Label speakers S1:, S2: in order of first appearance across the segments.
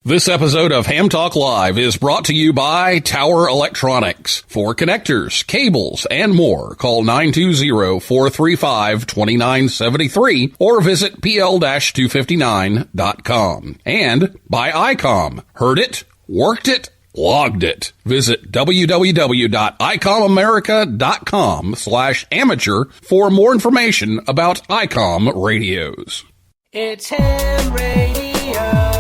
S1: This episode of Ham Talk Live is brought to you by Tower Electronics. For connectors, cables, and more, call 920-435-2973 or visit pl-259.com. And by ICOM. Heard it, worked it, logged it. Visit www.icomamerica.com/amateur for more information about ICOM radios.
S2: It's Ham Radio.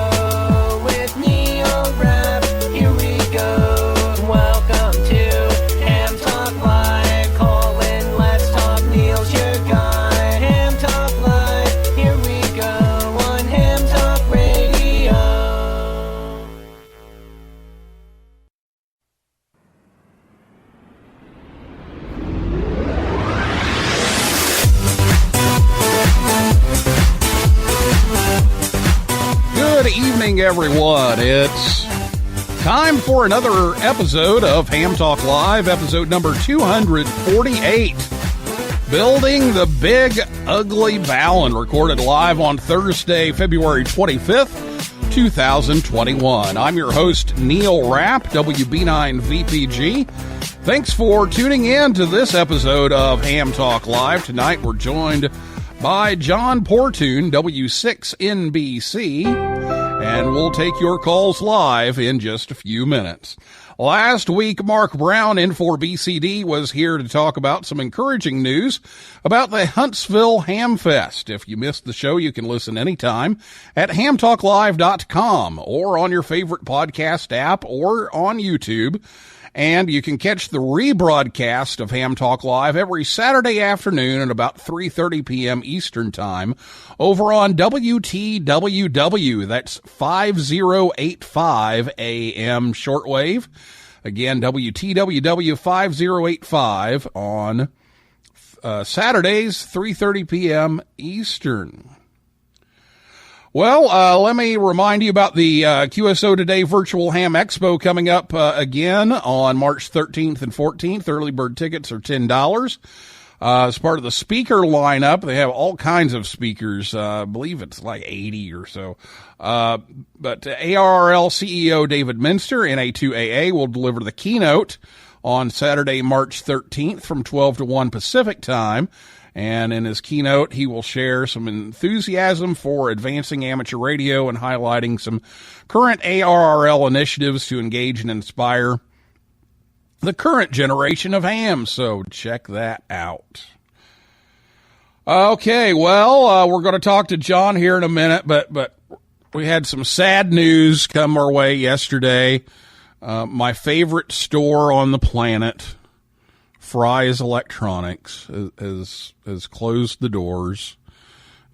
S1: Good evening, everyone. It's time for another episode of Ham Talk Live, episode number 248. Building the Big Ugly Balun, recorded live on Thursday, February 25th, 2021. I'm your host, Neil Rapp, WB9VPG. Thanks for tuning in to this episode of Ham Talk Live. Tonight we're joined by John Portune, W6NBC, and we'll take your calls live in just a few minutes. Last week, Mark Brown, N4BCD, was here to talk about some encouraging news about the Huntsville Ham Fest. If you missed the show, you can listen anytime at hamtalklive.com or on your favorite podcast app or on YouTube. And you can catch the rebroadcast of Ham Talk Live every Saturday afternoon at about 3:30 p.m. Eastern Time over on WTWW. That's 5085 AM shortwave. Again, WTWW 5085 on Saturdays, 3:30 p.m. Eastern. Well, let me remind you about the QSO Today Virtual Ham Expo coming up again on March 13th and 14th. Early bird tickets are $10. As part of the speaker lineup, they have all kinds of speakers. I believe it's like 80 or so. But ARRL CEO David Minster, NA2AA, will deliver the keynote on Saturday, March 13th from 12 to 1 Pacific time. And in his keynote, he will share some enthusiasm for advancing amateur radio and highlighting some current ARRL initiatives to engage and inspire the current generation of hams. So check that out. Okay, well, we're going to talk to John here in a minute, but we had some sad news come our way yesterday. My favorite store on the planet, Fry's Electronics, has closed the doors,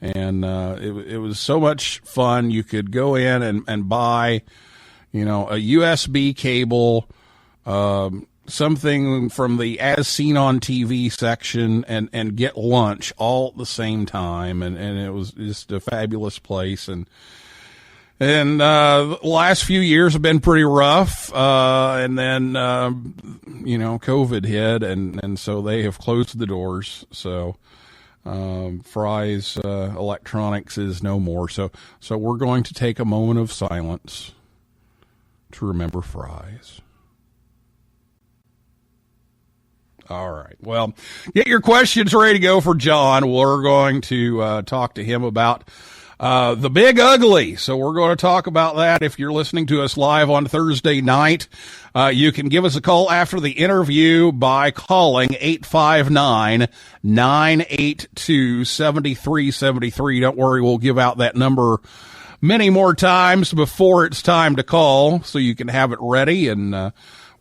S1: and it was so much fun. You could go in and buy, a USB cable, something from the As Seen on TV section, and get lunch all at the same time, and it was just a fabulous place. And the last few years have been pretty rough, and then, COVID hit, and so they have closed the doors. So, Fry's Electronics is no more. So we're going to take a moment of silence to remember Fry's. All right. Well, get your questions ready to go for John. We're going to talk to him about the Big Ugly. So we're going to talk about that. If you're listening to us live on Thursday night, you can give us a call after the interview by calling 859-982-7373. Don't worry, we'll give out that number many more times before it's time to call, so you can have it ready, and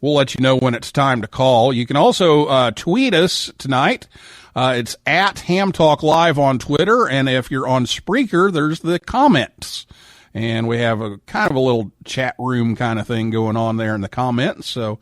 S1: we'll let you know when it's time to call. You can also tweet us tonight. It's at Ham Talk Live on Twitter, and if you're on Spreaker, there's the comments. And we have a kind of a little chat room kind of thing going on there in the comments, so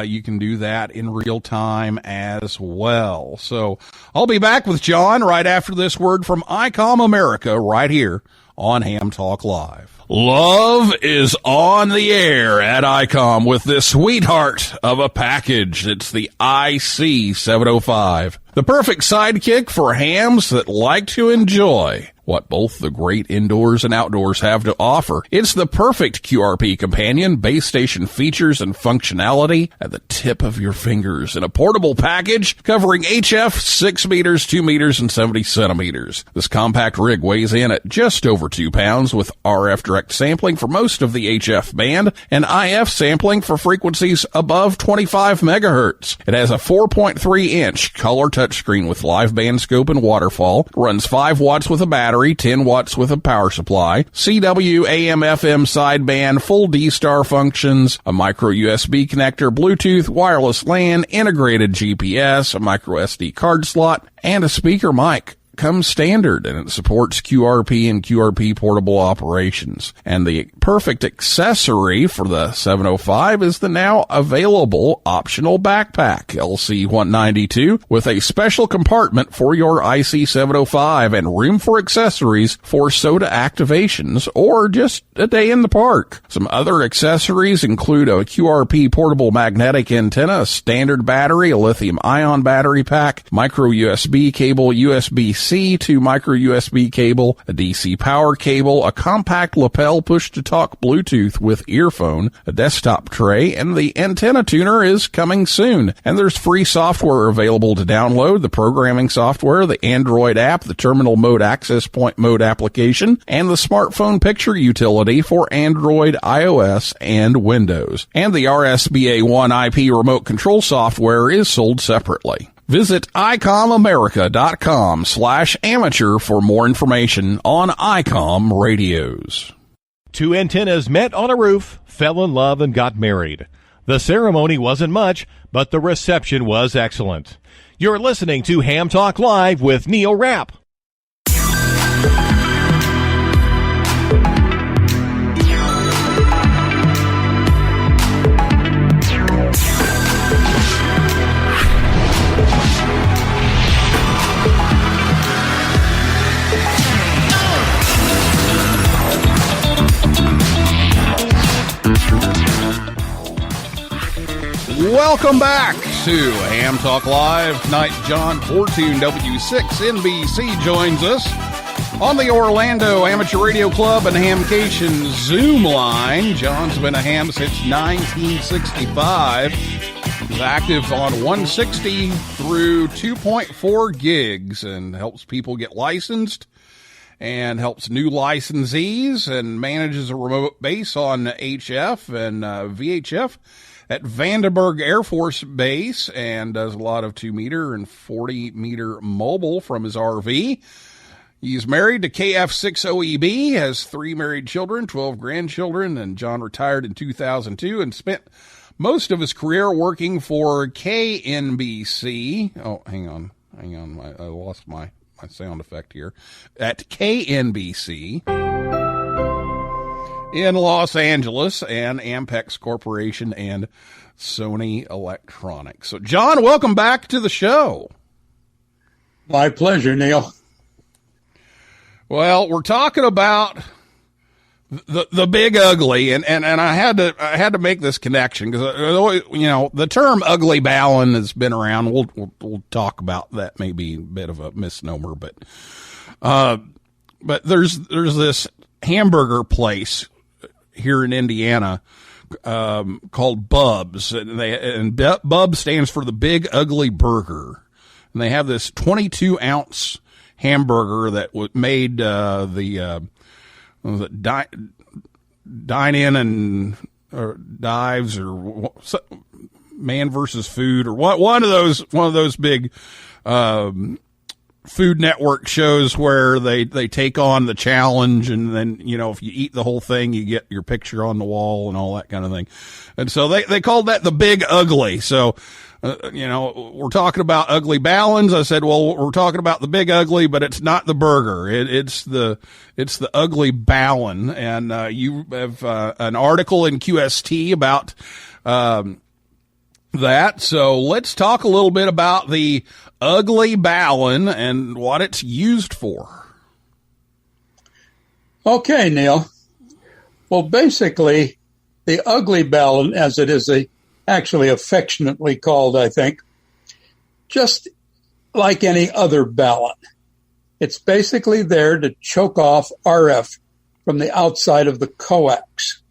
S1: you can do that in real time as well. So I'll be back with John right after this word from ICOM America right here on Ham Talk Live. Love is on the air at ICOM with this sweetheart of a package. It's the IC705. The perfect sidekick for hams that like to enjoy what both the great indoors and outdoors have to offer. It's the perfect QRP companion, base station features and functionality at the tip of your fingers in a portable package covering HF 6 meters, 2 meters, and 70 centimeters. This compact rig weighs in at just over 2 pounds with RF direct sampling for most of the HF band and IF sampling for frequencies above 25 megahertz. It has a 4.3-inch color touchscreen with live band scope and waterfall, runs 5 watts with a battery, 10 watts with a power supply, CW, AM, FM sideband, full D-Star functions, a micro USB connector, Bluetooth, wireless LAN, integrated GPS, a micro SD card slot, and a speaker mic. Comes standard, and it supports QRP and QRP portable operations. And the perfect accessory for the 705 is the now available optional backpack, LC192, with a special compartment for your IC705 and room for accessories for SOTA activations or just a day in the park. Some other accessories include a QRP portable magnetic antenna, a standard battery, a lithium-ion battery pack, micro USB cable, USB-C to micro USB cable, a DC power cable, a compact lapel push-to-talk Bluetooth with earphone, a desktop tray, and the antenna tuner is coming soon. And there's free software available to download, the programming software, the Android app, the terminal mode access point mode application, and the smartphone picture utility for Android, iOS, and Windows. And the RSBA1 IP remote control software is sold separately. Visit icomamerica.com/amateur for more information on ICOM radios.
S3: 2 antennas met on a roof, fell in love, and got married. The ceremony wasn't much, but the reception was excellent. You're listening to Ham Talk Live with Neil Rapp.
S1: Welcome back to Ham Talk Live. Tonight, John Portune, W6NBC, joins us on the Orlando Amateur Radio Club and Hamcation Zoom line. John's been a ham since 1965. He's active on 160 through 2.4 gigs and helps people get licensed and helps new licensees and manages a remote base on HF and VHF at Vandenberg Air Force Base and does a lot of 2-meter and 40-meter mobile from his RV. He's married to KF60EB, has 3 married children, 12 grandchildren, and John retired in 2002 and spent most of his career working for KNBC. Oh, hang on. I lost my sound effect here. At KNBC in Los Angeles and Ampex Corporation and Sony Electronics. So, John, welcome back to the show.
S4: My pleasure, Neil.
S1: Well, we're talking about the big ugly, and I had to make this connection because the term ugly Balun has been around. We'll talk about that, maybe a bit of a misnomer, but there's this hamburger place here in Indiana called Bub's, and Bub stands for the Big Ugly Burger, and they have this 22-ounce hamburger that was made Dine In and or Dives or Man versus Food or one of those big Food Network shows where they take on the challenge, and then if you eat the whole thing you get your picture on the wall and all that kind of thing. And so they called that the Big Ugly. So we're talking about ugly Baluns. I said, well, we're talking about the Big Ugly, but it's not the burger. It's the ugly Balun. And you have an article in QST about that. So let's talk a little bit about the ugly Balun and what it's used for.
S4: Okay, Neil. Well, basically, the ugly Balun, as it is actually affectionately called, I think, just like any other balun. It's basically there to choke off RF from the outside of the coax.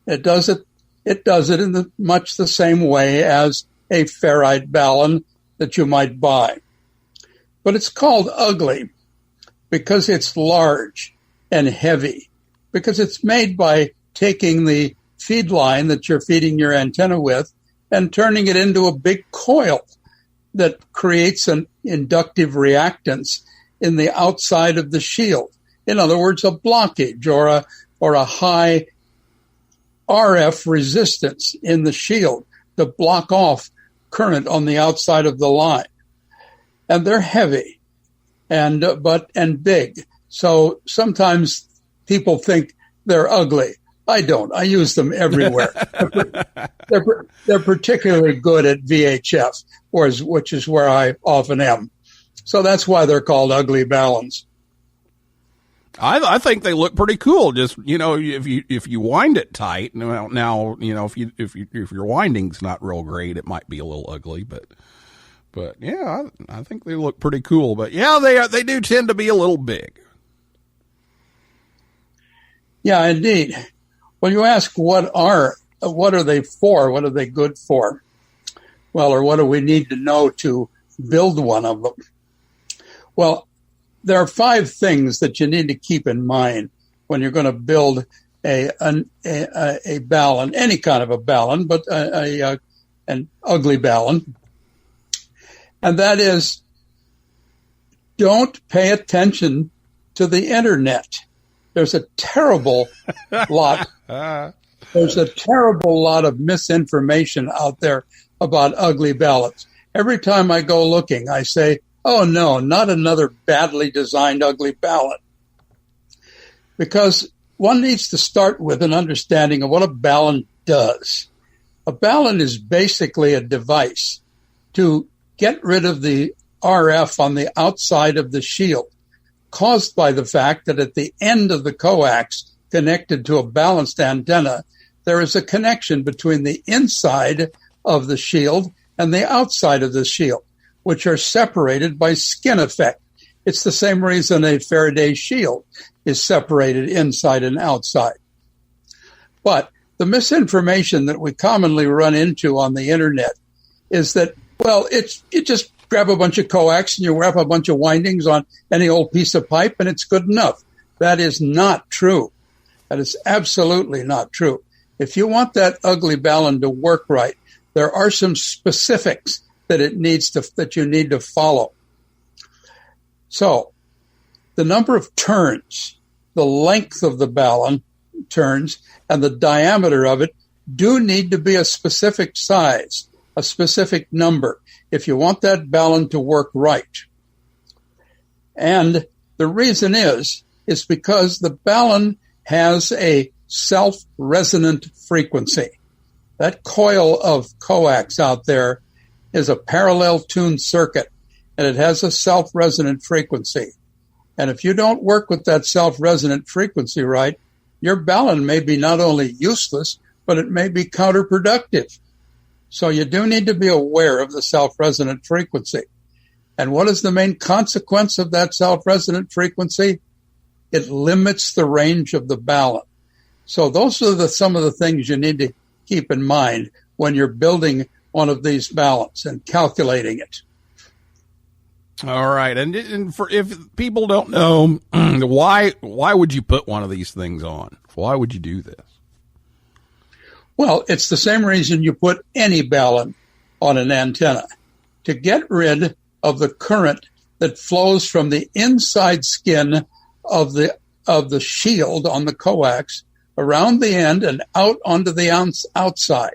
S4: It does it in much the same way as a ferrite balun that you might buy. But it's called ugly because it's large and heavy, because it's made by taking the feed line that you're feeding your antenna with and turning it into a big coil that creates an inductive reactance in the outside of the shield. In other words, a blockage or a high RF resistance in the shield to block off current on the outside of the line. And they're heavy and big. So sometimes people think they're ugly. I don't. I use them everywhere. They're particularly good at VHF, which is where I often am. So that's why they're called ugly baluns.
S1: I think they look pretty cool. Just, if you wind it tight, now if your winding's not real great, it might be a little ugly, but yeah, I think they look pretty cool. But yeah, they do tend to be a little big. Yeah, indeed. Well, you ask what are they for? What are they good for? Well, or what do we need to know to build one of them? Well, there are 5 things that you need to keep in mind when you're going to build a balun, any kind of a balun, but an ugly balun. And that is, don't pay attention to the internet. There's a terrible lot. There's a terrible lot of misinformation out there about ugly baluns. Every time I go looking, I say, oh, no, not another badly designed ugly balun. Because one needs to start with an understanding of what a balun does. A balun is basically a device to get rid of the RF on the outside of the shield, caused by the fact that at the end of the coax connected to a balanced antenna, there is a connection between the inside of the shield and the outside of the shield, which are separated by skin effect. It's the same reason a Faraday shield is separated inside and outside. But the misinformation that we commonly run into on the internet is that, well, you just grab a bunch of coax and you wrap a bunch of windings on any old piece of pipe and it's good enough. That is not true. That is absolutely not true. If you want that ugly balun to work right, there are some specifics that you need to follow. So, the number of turns, the length of the balun turns, and the diameter of it do need to be a specific size, a specific number, if you want that balun to work right. And the reason is because the balun has a self-resonant frequency. That coil of coax out there is a parallel tuned circuit, and it has a self-resonant frequency. And if you don't work with that self-resonant frequency right, your balun may be not only useless, but it may be counterproductive. So you do need to be aware of the self-resonant frequency. And what is the main consequence of that self-resonant frequency? It limits the range of the balun. So those are some of the things you need to keep in mind when you're building one of these baluns and calculating it. All right. And if people don't know, why would you put one of these things on? Why would you do this?
S4: Well, it's the same reason you put any balun on an antenna, to get rid of the current that flows from the inside skin of the shield on the coax around the end and out onto the outside.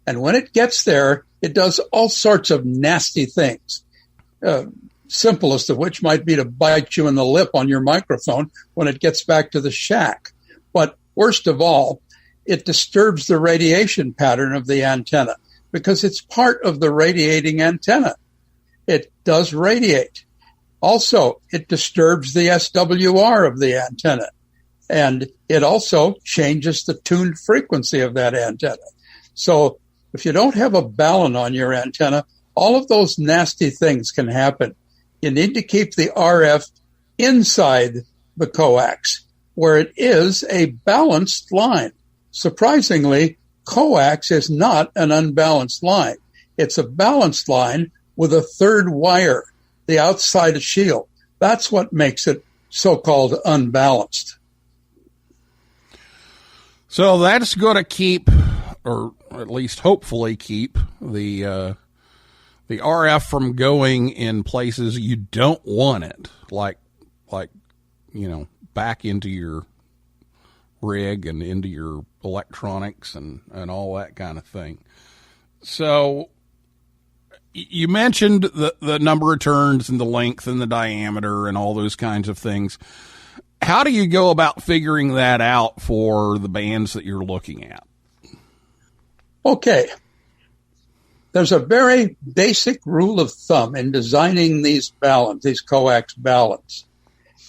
S4: And when it gets there, it does all sorts of nasty things. Simplest of which might be to bite you in the lip on your microphone when it gets back to the shack. But worst of all, it disturbs the radiation pattern of the antenna because it's part of the radiating antenna. It does radiate. Also, it disturbs the SWR of the antenna, and it also changes the tuned frequency of that antenna. So if you don't have a balun on your antenna, All of those nasty things can happen. You need to keep the RF inside the coax, where it is a balanced line. Surprisingly, coax is not an unbalanced line. It's a balanced line with a third wire, the outside shield. That's what makes it so-called unbalanced.
S1: So that's going to keep, or at least hopefully keep, the RF from going in places you don't want it, like back into your rig and into your electronics and all that kind of thing. So you mentioned the number of turns and the length and the diameter and all those kinds of things. How do you go about figuring that out for the bands that you're looking at?
S4: Okay. There's a very basic rule of thumb in designing these baluns, these coax baluns,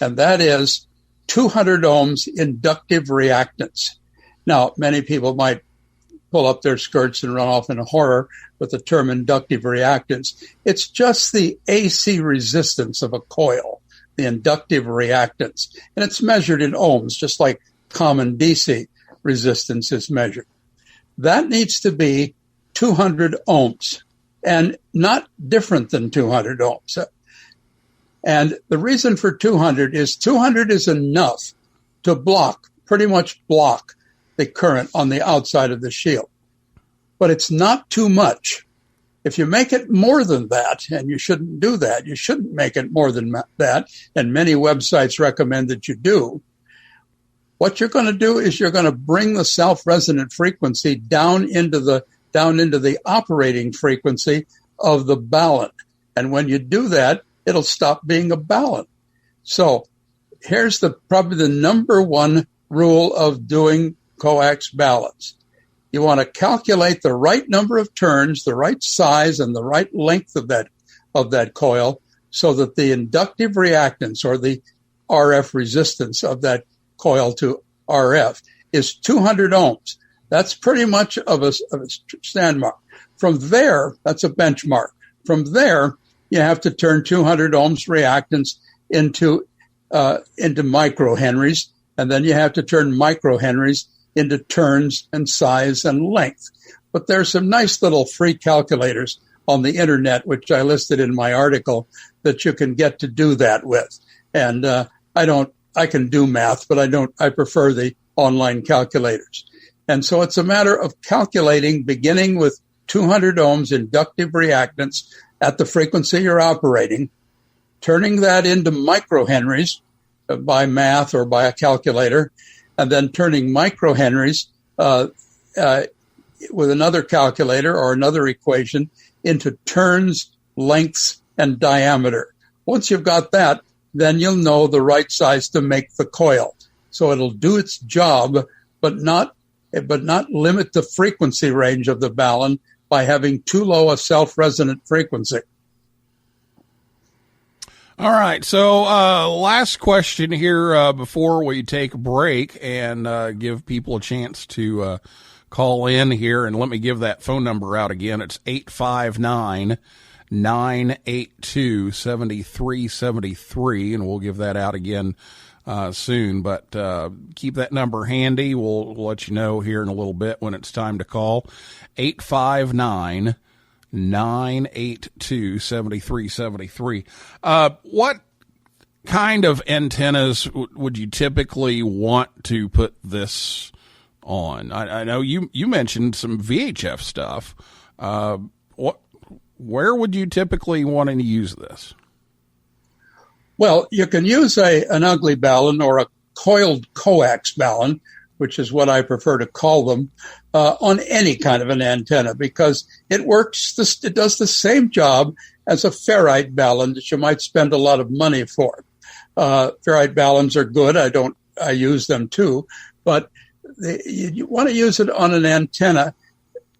S4: and that is 200 ohms inductive reactance. Now, many people might pull up their skirts and run off in horror with the term inductive reactance. It's just the AC resistance of a coil, the inductive reactance, and it's measured in ohms, just like common DC resistance is measured. That needs to be 200 ohms and not different than 200 ohms. And the reason for 200 is enough to pretty much block the current on the outside of the shield. But it's not too much. If you make it more than that, and you shouldn't do that, you shouldn't make it more than that, and many websites recommend that you do, what you're going to do is you're going to bring the self-resonant frequency down into the operating frequency of the balun. And when you do that, it'll stop being a balun. So here's probably the number one rule of doing coax baluns. You want to calculate the right number of turns, the right size, and the right length of that coil so that the inductive reactance or the RF resistance of that coil to RF is 200 ohms. That's pretty much of a stand mark. From there, that's a benchmark. From there, you have to turn 200 ohms reactance into microhenries, and then you have to turn microhenries into turns and size and length. But there's some nice little free calculators on the internet, which I listed in my article, that you can get to do that with. And I can do math, but I prefer the online calculators. And so it's a matter of calculating, beginning with 200 ohms inductive reactance at the frequency you're operating, turning that into microhenries by math or by a calculator, and then turning microhenries with another calculator or another equation into turns, lengths, and diameter. Once you've got that, then you'll know the right size to make the coil. So it'll do its job, but not limit the frequency range of the balun by having too low a self-resonant frequency.
S1: All right. So, last question here, before we take a break and, give people a chance to, call in here. And let me give that phone number out again. It's 859-982-7373. And we'll give that out again, soon, but, keep that number handy. We'll let you know here in a little bit when it's time to call. 859-982-7373. What kind of antennas would you typically want to put this on? I know you mentioned some VHF stuff. Where would you typically want to use this?
S4: Well, you can use an ugly balun or a coiled coax balun, which is what I prefer to call them, on any kind of an antenna, because it does the same job as a ferrite balun that you might spend a lot of money for. Ferrite baluns are good. I use them too, but you want to use it on an antenna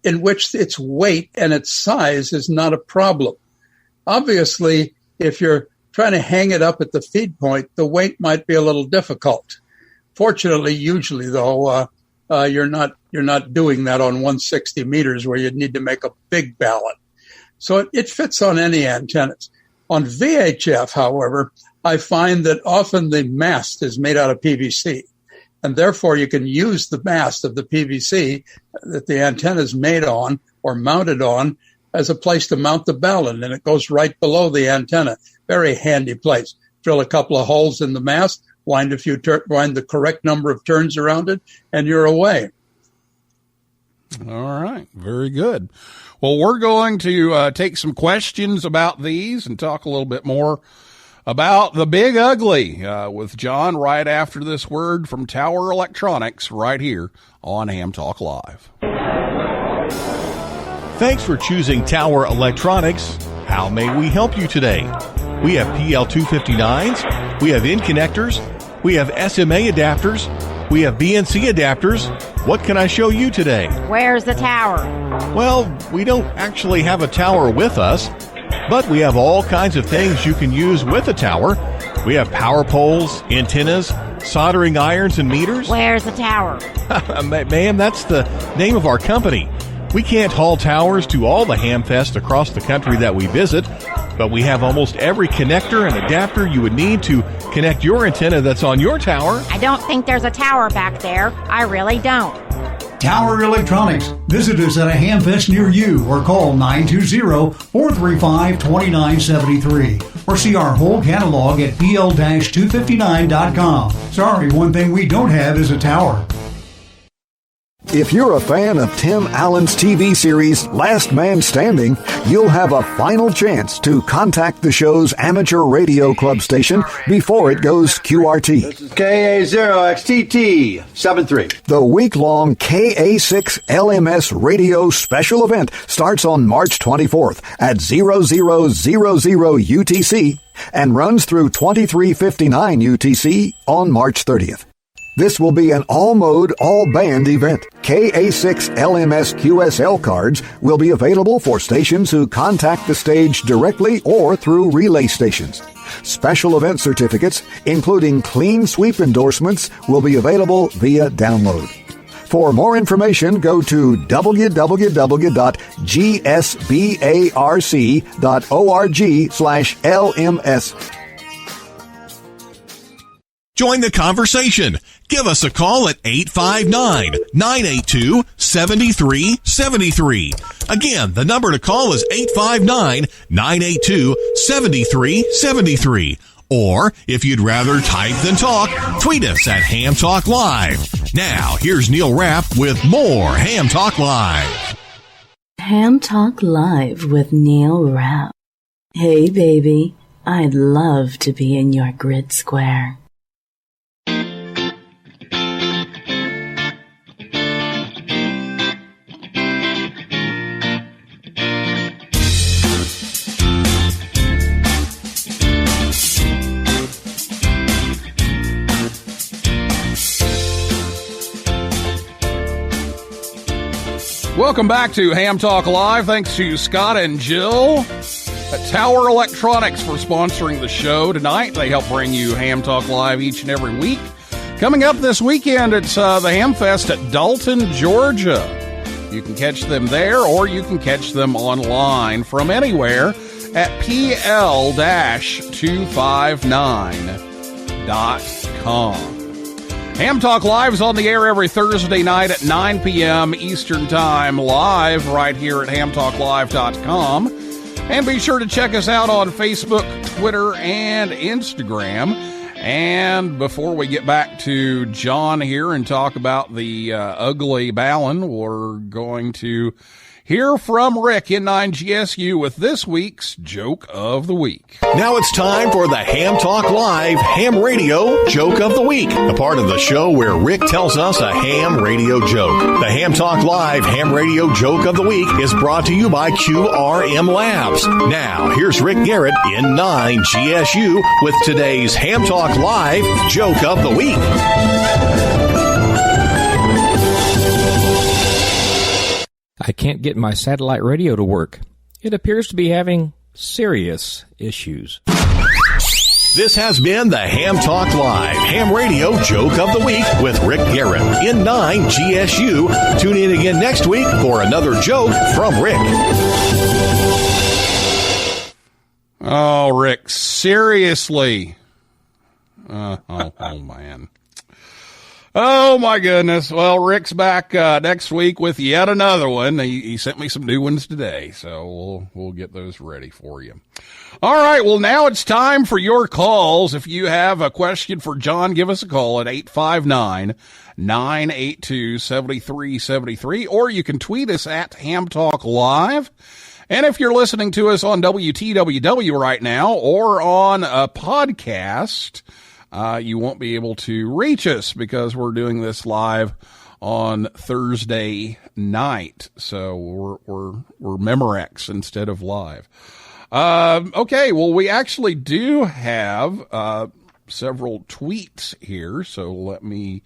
S4: in which its weight and its size is not a problem. Obviously, if you're trying to hang it up at the feed point, the weight might be a little difficult. Fortunately, usually though, you're not doing that on 160 meters where you'd need to make a big balun. So it fits on any antennas. On VHF, however, I find that often the mast is made out of PVC, and therefore you can use the mast of the PVC that the antenna is made on or mounted on as a place to mount the balun, and it goes right below the antenna. Very handy place. Drill a couple of holes in the mast, wind the correct number of turns around it, and you're away.
S1: All right. Very good. Well, we're going to take some questions about these and talk a little bit more about the Big Ugly with John right after this word from Tower Electronics right here on Ham Talk Live.
S3: Thanks for choosing Tower Electronics. How may we help you today? We have PL259s, we have in connectors, we have SMA adapters, we have BNC adapters. What can I show you today?
S5: Where's the tower?
S3: Well, we don't actually have a tower with us, but we have all kinds of things you can use with a tower. We have power poles, antennas, soldering irons, and meters.
S5: Where's the tower?
S3: Ma'am, that's the name of our company. We can't haul towers to all the hamfests across the country that we visit, but we have almost every connector and adapter you would need to connect your antenna that's on your tower.
S5: I don't think there's a tower back there. I really don't.
S6: Tower Electronics. Visit us at a hamfest near you or call 920-435-2973 or see our whole catalog at pl-259.com. Sorry, one thing we don't have is a tower.
S7: If you're a fan of Tim Allen's TV series Last Man Standing, you'll have a final chance to contact the show's amateur radio club station before it goes QRT.
S8: This is KA0XTT73.
S7: The week-long KA6 LMS radio special event starts on March 24th at 0000 UTC and runs through 2359 UTC on March 30th. This will be an all-mode, all-band event. KA6 LMS QSL cards will be available for stations who contact the stage directly or through relay stations. Special event certificates, including clean sweep endorsements, will be available via download. For more information, go to www.gsbarc.org/LMS.
S3: Join the conversation. Give us a call at 859-982-7373. Again, the number to call is 859-982-7373. Or, if you'd rather type than talk, tweet us at Ham Talk Live. Now, here's Neil Rapp with more Ham Talk Live.
S9: Ham Talk Live with Neil Rapp. Hey, baby, I'd love to be in your grid square.
S1: Welcome back to Ham Talk Live. Thanks to Scott and Jill at Tower Electronics for sponsoring the show tonight. They help bring you Ham Talk Live each and every week. Coming up this weekend, it's the Hamfest at Dalton, Georgia. You can catch them there, or you can catch them online from anywhere at pl-259.com. Ham Talk Live is on the air every Thursday night at 9 p.m. Eastern Time, live right here at hamtalklive.com. And be sure to check us out on Facebook, Twitter, and Instagram. And before we get back to John here and talk about the ugly Balun, we're going to hear from Rick in 9GSU with this week's Joke of the Week.
S3: Now it's time for the Ham Talk Live Ham Radio Joke of the Week, the part of the show where Rick tells us a ham radio joke. The Ham Talk Live Ham Radio Joke of the Week is brought to you by QRM Labs. Now, here's Rick Garrett in 9GSU with today's Ham Talk Live Joke of the Week.
S10: I can't get my satellite radio to work. It appears to be having serious issues.
S3: This has been the Ham Talk Live Ham Radio Joke of the Week with Rick Garrett in 9GSU. Tune in again next week for another joke from Rick.
S1: Oh, Rick, seriously. Oh, man. Oh, my goodness. Well, Rick's back next week with yet another one. He sent me some new ones today, so we'll get those ready for you. All right, well, now it's time for your calls. If you have a question for John, give us a call at 859-982-7373, or you can tweet us at Ham Talk Live. And if you're listening to us on WTWW right now or on a podcast, you won't be able to reach us because we're doing this live on Thursday night. So we're Memorex instead of live. Okay. Well, we actually do have, several tweets here. So let me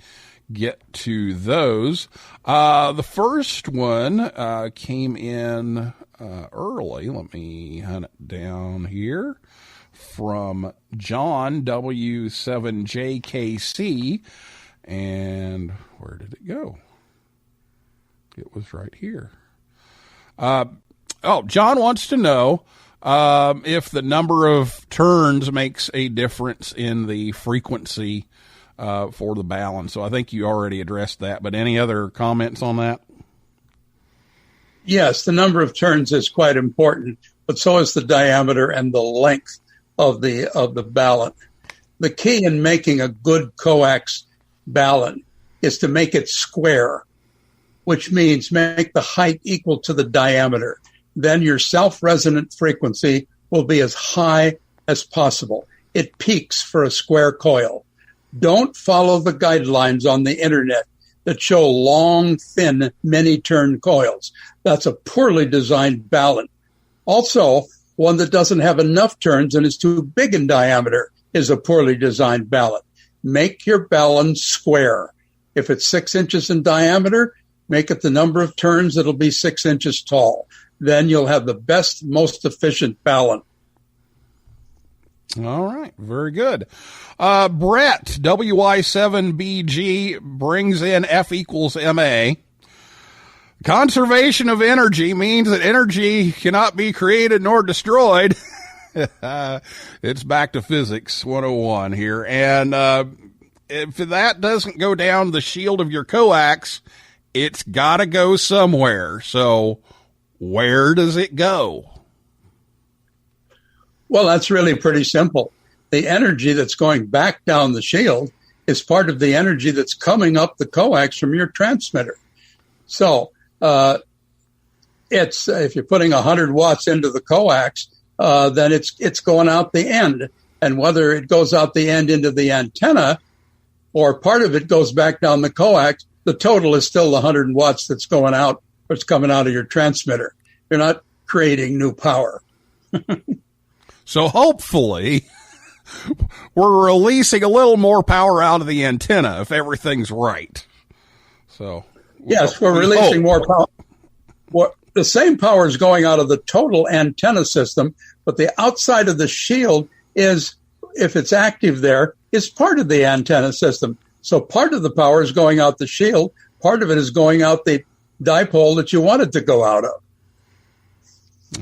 S1: get to those. The first one, came in, early. Let me hunt it down here. From John W7JKC, and where did it go? It was right here. John wants to know if the number of turns makes a difference in the frequency for the balun. So I think you already addressed that, but any other comments on that?
S4: Yes, the number of turns is quite important, but so is the diameter and the length of the balun. The key in making a good coax balun is to make it square, which means make the height equal to the diameter. Then your self-resonant frequency will be as high as possible. It peaks for a square coil. Don't follow the guidelines on the internet that show long, thin, many-turn coils. That's a poorly designed balun. Also, one that doesn't have enough turns and is too big in diameter is a poorly designed balun. Make your balun square. If it's 6 inches in diameter, make it the number of turns that'll be 6 inches tall. Then you'll have the best, most efficient balun.
S1: All right. Very good. Brett, WY7BG, brings in F equals MA. Conservation of energy means that energy cannot be created nor destroyed. It's back to physics 101 here. And if that doesn't go down the shield of your coax, it's got to go somewhere. So where does it go?
S4: Well, that's really pretty simple. The energy that's going back down the shield is part of the energy that's coming up the coax from your transmitter. So it's if you're putting 100 watts into the coax, then it's going out the end. And whether it goes out the end into the antenna or part of it goes back down the coax, the total is still the 100 watts that's going out or it's coming out of your transmitter. You're not creating new power.
S1: So hopefully we're releasing a little more power out of the antenna if everything's right. So
S4: yes, we're releasing more power. The same power is going out of the total antenna system, but the outside of the shield is, if it's active there, is part of the antenna system. So part of the power is going out the shield. Part of it is going out the dipole that you want it to go out of.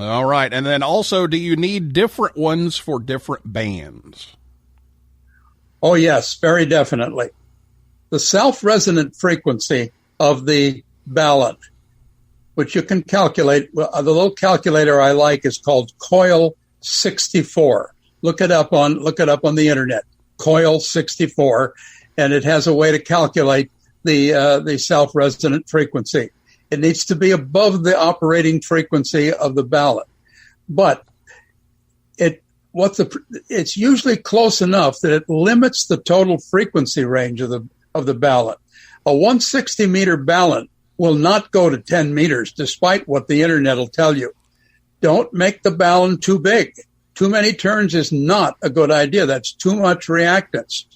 S1: All right. And then also, do you need different ones for different bands?
S4: Oh, yes, very definitely. The self-resonant frequency of the balun, which you can calculate, the little calculator I like is called Coil 64. Look it up on the internet, Coil 64, and it has a way to calculate the self-resonant frequency. It needs to be above the operating frequency of the balun, but it's usually close enough that it limits the total frequency range of the balun. A 160 meter balun will not go to 10 meters, despite what the internet will tell you. Don't make the balun too big. Too many turns is not a good idea. That's too much reactance.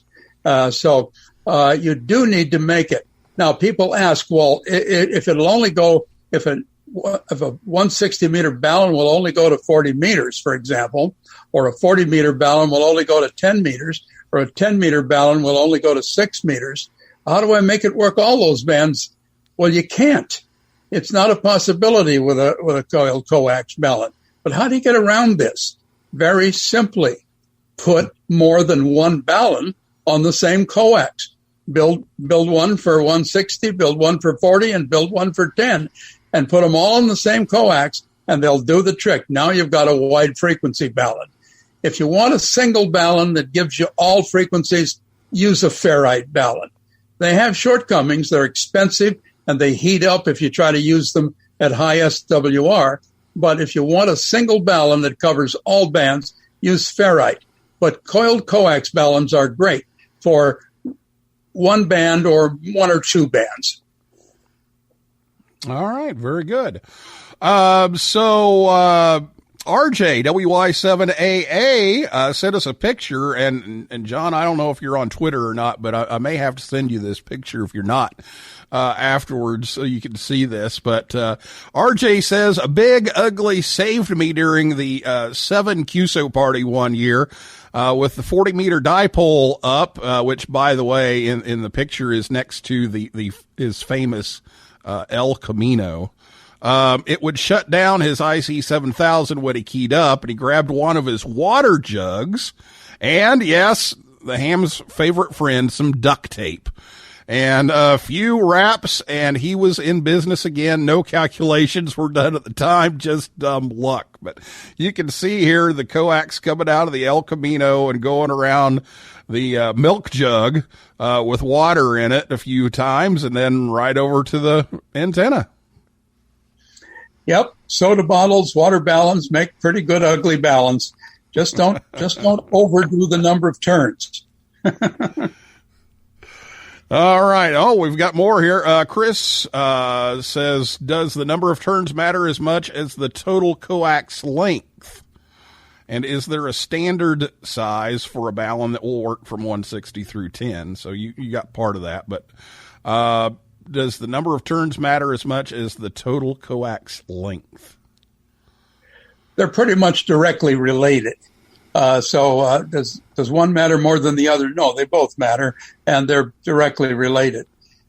S4: So you do need to make it. Now, people ask, well, if a 160 meter balun will only go to 40 meters, for example, or a 40 meter balun will only go to 10 meters, or a 10 meter balun will only go to 6 meters, how do I make it work all those bands? Well, you can't. It's not a possibility with a coiled coax balun. But how do you get around this? Very simply, put more than one balun on the same coax. Build one for 160, build one for 40, and build one for 10, and put them all on the same coax, and they'll do the trick. Now you've got a wide frequency balun. If you want a single balun that gives you all frequencies, use a ferrite balun. They have shortcomings. They're expensive, and they heat up if you try to use them at high SWR. But if you want a single balun that covers all bands, use ferrite. But coiled coax baluns are great for one band or one or two bands.
S1: All right, very good. RJ, WY7AA, sent us a picture, and John, I don't know if you're on Twitter or not, but I may have to send you this picture if you're not, afterwards so you can see this. But, RJ says, a big ugly saved me during the, 7 QSO party one year, with the 40-meter dipole up, which, by the way, in the picture is next to his famous, El Camino. It would shut down his IC7000 when he keyed up, and he grabbed one of his water jugs and, yes, the ham's favorite friend, some duct tape and a few wraps, and he was in business again. No calculations were done at the time, just dumb luck. But you can see here the coax coming out of the El Camino and going around the milk jug with water in it a few times, and then right over to the antenna.
S4: Yep, soda bottles, water baluns make pretty good ugly baluns. Just don't overdo the number of turns.
S1: All right. Oh, we've got more here. Chris says, does the number of turns matter as much as the total coax length? And is there a standard size for a balun that will work from 160 through 10? So you got part of that, but does the number of turns matter as much as the total coax length?
S4: They're pretty much directly related. Does one matter more than the other? No, they both matter, and they're directly related.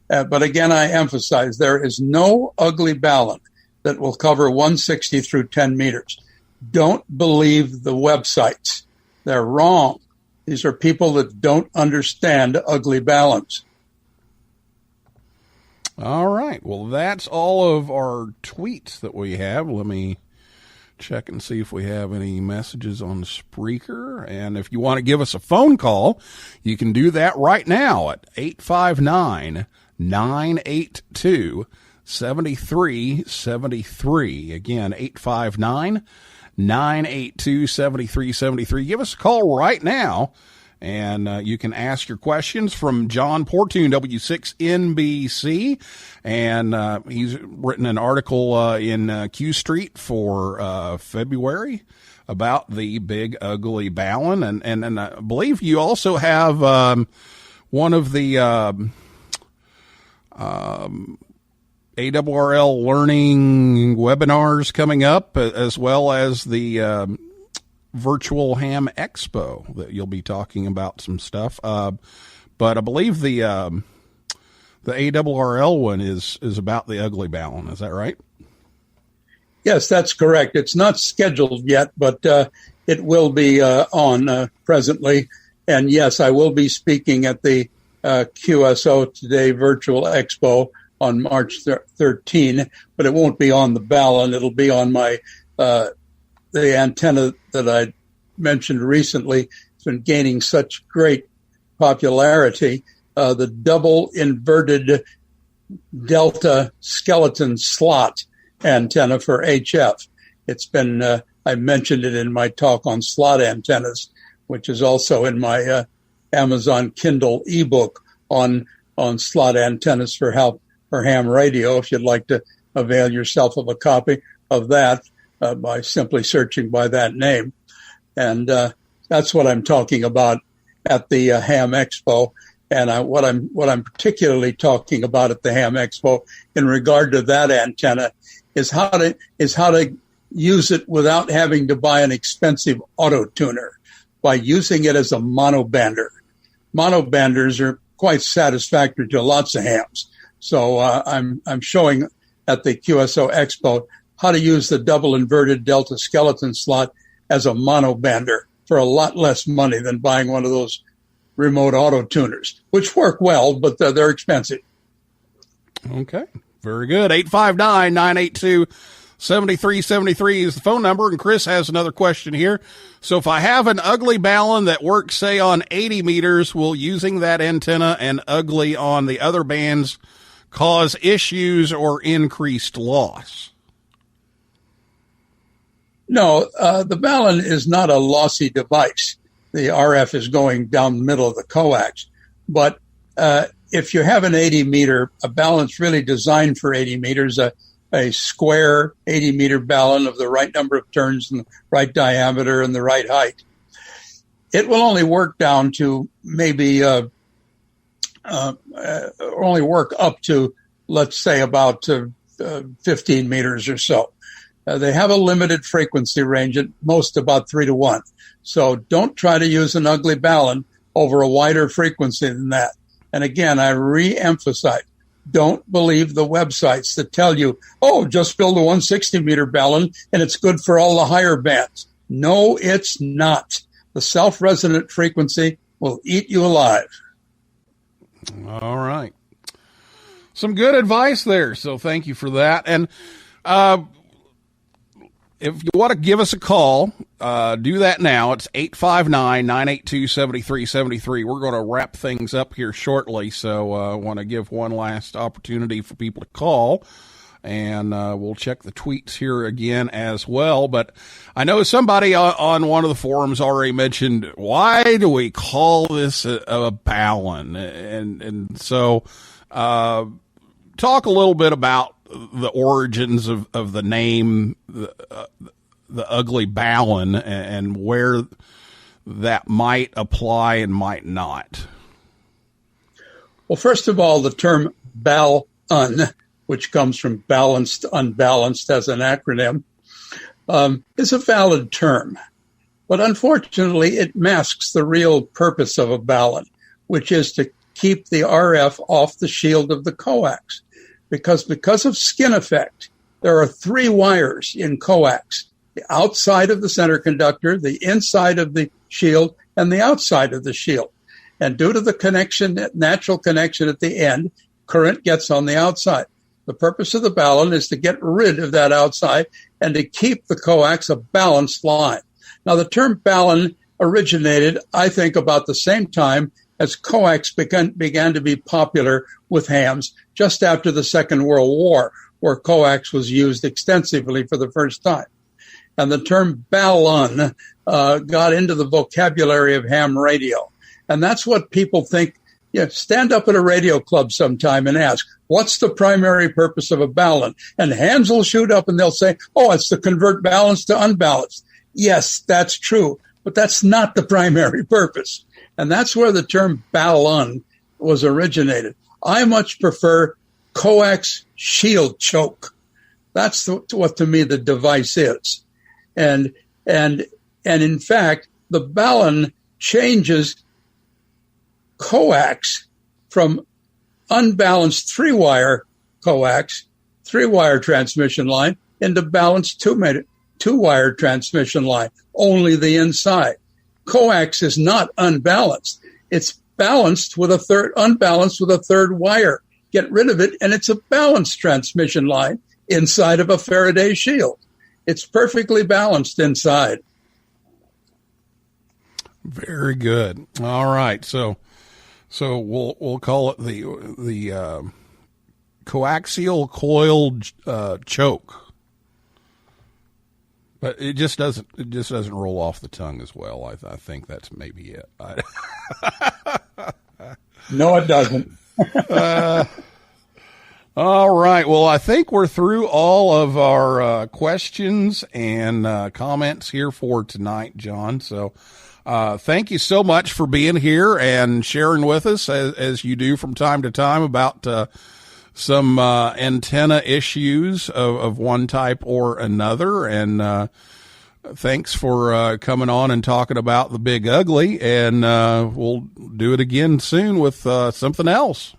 S4: But again, I emphasize there is no ugly balun that will cover 160 through 10 meters. Don't believe the websites. They're wrong. These are people that don't understand ugly baluns.
S1: All right. Well, that's all of our tweets that we have. Let me check and see if we have any messages on Spreaker. And if you want to give us a phone call, you can do that right now at 859-982-7373. Again, 859-982-7373. Give us a call right now. And you can ask your questions from John Portune, W6NBC. And he's written an article in Q Street for February about the big ugly balun. And I believe you also have one of the ARRL learning webinars coming up, as well as the virtual ham expo that you'll be talking about some stuff. But I believe the ARRL one is about the ugly balun. Is that right?
S4: Yes, that's correct. It's not scheduled yet, but it will be on presently. And yes, I will be speaking at the QSO Today Virtual Expo on March 13, but it won't be on the balun. It'll be on my the antenna that I mentioned recently. It's been gaining such great popularity. The double inverted delta skeleton slot antenna for HF. It's been, I mentioned it in my talk on slot antennas, which is also in my Amazon Kindle ebook on slot antennas for ham radio, if you'd like to avail yourself of a copy of that. By simply searching by that name. And that's what I'm talking about at the Ham Expo. And what I'm particularly talking about at the Ham Expo in regard to that antenna is how to use it without having to buy an expensive auto tuner, by using it as a monobander. Monobanders are quite satisfactory to lots of hams. So I'm showing at the QSO Expo how to use the double inverted delta skeleton slot as a monobander for a lot less money than buying one of those remote auto tuners, which work well, but they're expensive.
S1: Okay, very good. 859-982-7373 is the phone number, and Chris has another question here. So if I have an ugly balun that works, say, on 80 meters, will using that antenna and ugly on the other bands cause issues or increased loss?
S4: No, the balun is not a lossy device. The RF is going down the middle of the coax. But if you have an 80-meter, a balun's really designed for 80 meters, a square 80-meter balun of the right number of turns and the right diameter and the right height, it will only work down to maybe only work up to, let's say, about 15 meters or so. They have a limited frequency range, at most about 3 to 1. So don't try to use an ugly balun over a wider frequency than that. And again, I re-emphasize, don't believe the websites that tell you, oh, just build a 160-meter balun and it's good for all the higher bands. No, it's not. The self-resonant frequency will eat you alive.
S1: All right. Some good advice there, so thank you for that. And if you want to give us a call, do that now. It's 859-982-7373. We're going to wrap things up here shortly, so I want to give one last opportunity for people to call, and we'll check the tweets here again as well. But I know somebody on one of the forums already mentioned, why do we call this a balun? And so talk a little bit about the origins of the name, the ugly balun, and where that might apply and might not.
S4: Well, first of all, the term balun, which comes from balanced, unbalanced as an acronym, is a valid term. But unfortunately, it masks the real purpose of a balun, which is to keep the RF off the shield of the coax. Because of skin effect, there are 3 wires in coax: the outside of the center conductor, the inside of the shield, and the outside of the shield. And due to the connection, natural connection at the end, current gets on the outside. The purpose of the balun is to get rid of that outside and to keep the coax a balanced line. Now, the term balun originated, I think, about the same time as coax began to be popular with hams, just after the Second World War, where coax was used extensively for the first time. And the term balun got into the vocabulary of ham radio. And that's what people think. Stand up at a radio club sometime and ask, what's the primary purpose of a balun? And hands will shoot up and they'll say, oh, it's to convert balanced to unbalanced. Yes, that's true, but that's not the primary purpose. And that's where the term balun was originated. I much prefer coax shield choke. That's what to me the device is. And in fact, the balun changes coax from unbalanced 3-wire coax, 3-wire transmission line, into balanced 2-wire transmission line, only the inside. Coax is not unbalanced. It's unbalanced with a third wire. Get rid of it, and it's a balanced transmission line inside of a Faraday shield. It's perfectly balanced inside.
S1: Very good. All right, so we'll call it the coaxial coiled choke. But it just doesn't roll off the tongue as well. I think that's maybe it.
S4: No, it doesn't.
S1: All right. Well, I think we're through all of our questions and comments here for tonight, John. So thank you so much for being here and sharing with us, as you do from time to time, about some antenna issues of one type or another. And thanks for coming on and talking about the Big Ugly. And we'll do it again soon with something else.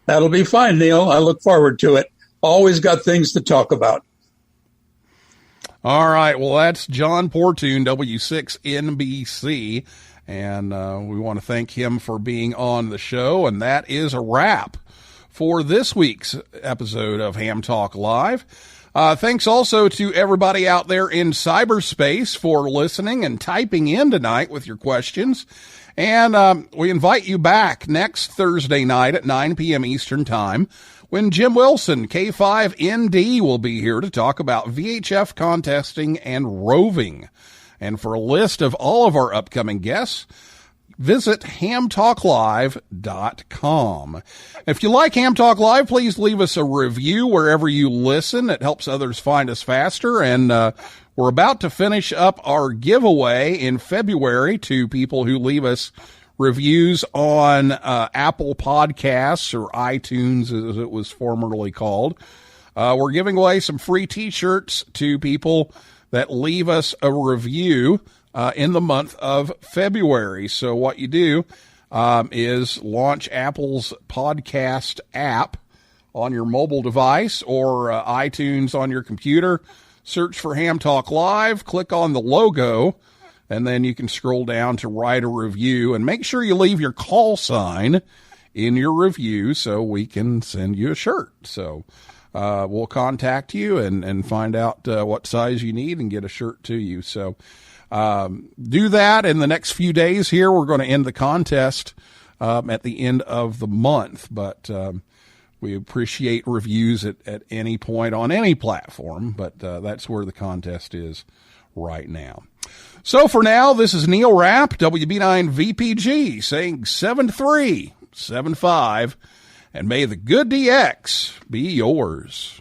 S4: That'll be fine, Neil. I look forward to it. Always got things to talk about.
S1: All right. Well, that's John Portune, W6NBC. And we want to thank him for being on the show. And that is a wrap for this week's episode of Ham Talk Live. Thanks also to everybody out there in cyberspace for listening and typing in tonight with your questions. And we invite you back next Thursday night at 9 p.m. Eastern Time when Jim Wilson, K5ND, will be here to talk about VHF contesting and roving. And for a list of all of our upcoming guests, visit hamtalklive.com. If you like Ham Talk Live, please leave us a review wherever you listen. It helps others find us faster. And we're about to finish up our giveaway in February to people who leave us reviews on Apple Podcasts, or iTunes as it was formerly called. We're giving away some free T-shirts to people that leave us a review in the month of February. So what you do is launch Apple's podcast app on your mobile device or iTunes on your computer. Search for Ham Talk Live, click on the logo, and then you can scroll down to write a review. And make sure you leave your call sign in your review so we can send you a shirt. So we'll contact you and find out what size you need and get a shirt to you. So do that in the next few days here. We're going to end the contest at the end of the month, but we appreciate reviews at any point on any platform, but that's where the contest is right now. So for now, this is Neil Rapp, WB9VPG, saying 7375, and may the good DX be yours.